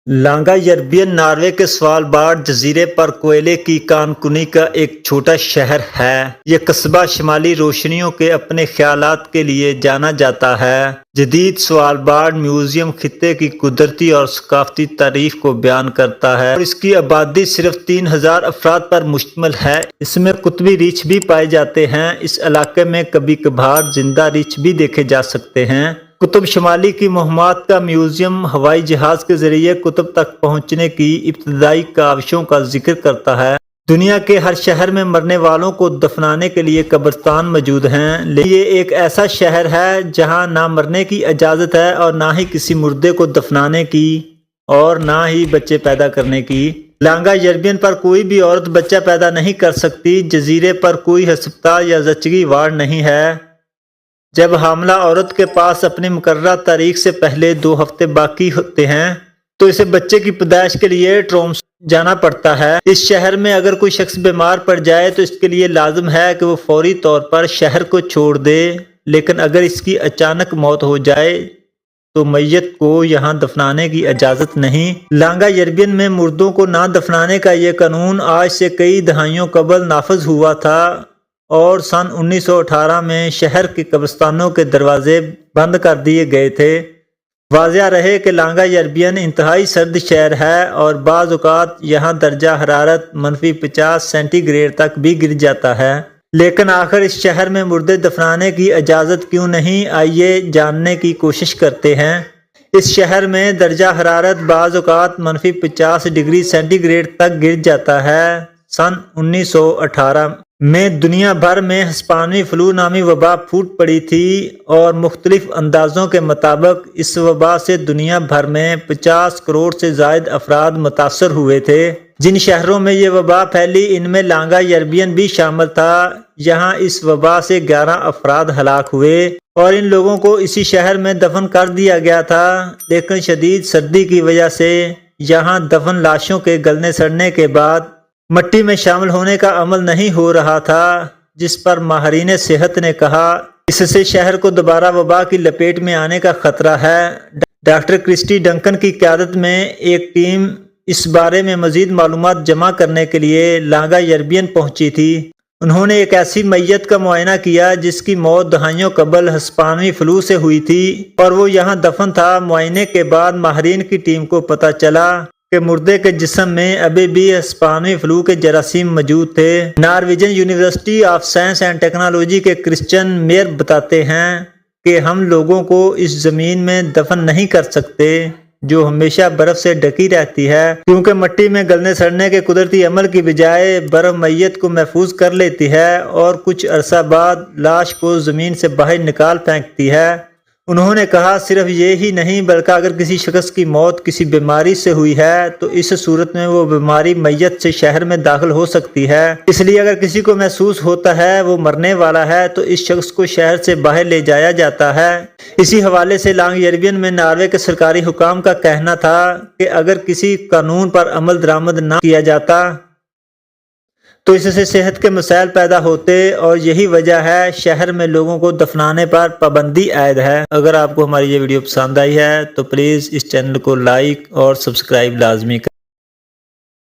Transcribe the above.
लांगा यर्बियन नॉर्वे के स्वालबार्ड जजीरे पर कोयले की कानकुनी का एक छोटा शहर है। यह कस्बा शिमाली रोशनियों के अपने ख्यालात के लिए जाना जाता है। जदीद स्वालबार्ड म्यूजियम खित्ते की कुदरती और सकाफती तारीख को बयान करता है और इसकी आबादी सिर्फ 3000 अफराद पर मुश्तमिल है। इसमें कुतबी रीछ भी पाए जाते हैं। इस इलाके में कभी कभार जिंदा रीछ भी देखे जा सकते हैं। कुतुब शमाली की मुहिम्मात का म्यूजियम हवाई जहाज के जरिए कुतुब तक पहुंचने की इब्तदाई काविशों का जिक्र करता है। दुनिया के हर शहर में मरने वालों को दफनाने के लिए कब्रिस्तान मौजूद हैं, लेकिन ये एक ऐसा शहर है जहां ना मरने की इजाज़त है और ना ही किसी मुर्दे को दफनाने की और ना ही बच्चे पैदा करने की। लांगा यर्बियन पर कोई भी औरत बच्चा पैदा नहीं कर सकती। जजीरे पर कोई अस्पताल या जचगी वार्ड नहीं है। जब हामला औरत के पास अपनी मुकर्रर तारीख से पहले 2 हफ्ते बाकी होते हैं तो इसे बच्चे की पैदाइश के लिए ट्रोम्स जाना पड़ता है। इस शहर में अगर कोई शख्स बीमार पड़ जाए तो इसके लिए लाजिम है कि वो फौरी तौर पर शहर को छोड़ दे, लेकिन अगर इसकी अचानक मौत हो जाए तो मैयत को यहाँ दफनाने की इजाज़त नहीं। लांगा यर्बियन में मुर्दों को ना दफनाने का ये कानून आज से कई दहाइयों कबल नाफज हुआ था और सन 1918 में शहर के कब्रिस्तानों के दरवाजे बंद कर दिए गए थे। वाज़िया रहे कि लांगा यर्बियन इंतहाई सर्द शहर है और बाज़ औक़ात यहाँ दर्जा हरारत -50 सेंटीग्रेड तक भी गिर जाता है। लेकिन आखिर इस शहर में मुर्दे दफनाने की इजाज़त क्यों नहीं, आइए जानने की कोशिश करते हैं। इस शहर में दर्जा हरारत बाज़ औक़ात -50 डिग्री सेंटीग्रेड तक गिर जाता है। सन 1918 में दुनिया भर में हिस्पानी फ्लू नामी वबा फूट पड़ी थी और मुख्तलिफ अंदाजों के मुताबिक इस वबा से दुनिया भर में 50 करोड़ से ज़ायद अफराद मुतासर हुए थे। जिन शहरों में ये वबा फैली इनमें लांगा यर्बियन भी शामिल था। यहाँ इस वबा से 11 अफराद हलाक हुए और इन लोगों को इसी शहर में दफन कर दिया गया था, लेकिन शदीद सर्दी की वजह से यहाँ दफन लाशों के गलने सड़ने के बाद मट्टी में शामिल होने का अमल नहीं हो रहा था, जिस पर माहिरीन सेहत ने कहा इससे शहर को दोबारा वबा की लपेट में आने का खतरा है। डॉक्टर क्रिस्टी डंकन की क़यादत में एक टीम इस बारे में मज़ीद मालूमात जमा करने के लिए लांगा यर्बियन पहुंची थी। उन्होंने एक ऐसी मैयत का मुआयना किया जिसकी मौत दहाइयों कबल हिस्पानी फ्लू से हुई थी और वो यहाँ दफन था। मुआयने के बाद माहिरीन की टीम को पता चला कि मुर्दे के जिस्म में अभी भी हिस्पानी फ्लू के जरासीम मौजूद थे। Norwegian university of science and technology के क्रिश्चियन मेयर बताते हैं कि हम लोगों को इस ज़मीन में दफन नहीं कर सकते जो हमेशा बर्फ़ से ढकी रहती है, क्योंकि मिट्टी में गलने सड़ने के कुदरती अमल की बजाय बर्फ़ मैयत को महफूज कर लेती है और कुछ अरसा बाद लाश को ज़मीन से बाहर निकाल फेंकती है। उन्होंने कहा सिर्फ ये ही नहीं बल्कि अगर किसी शख्स की मौत किसी बीमारी से हुई है तो इस सूरत में वो बीमारी मैयत से शहर में दाखिल हो सकती है। इसलिए अगर किसी को महसूस होता है वो मरने वाला है तो इस शख्स को शहर से बाहर ले जाया जाता है। इसी हवाले से लांगा यर्बियन में नॉर्वे के सरकारी हुकाम का कहना था कि अगर किसी कानून पर अमल दरामद न किया जाता तो इससे सेहत के मसाइल पैदा होते और यही वजह है शहर में लोगों को दफनाने पर पाबंदी आयद है। अगर आपको हमारी ये वीडियो पसंद आई है तो प्लीज़ इस चैनल को लाइक और सब्सक्राइब लाजमी करें।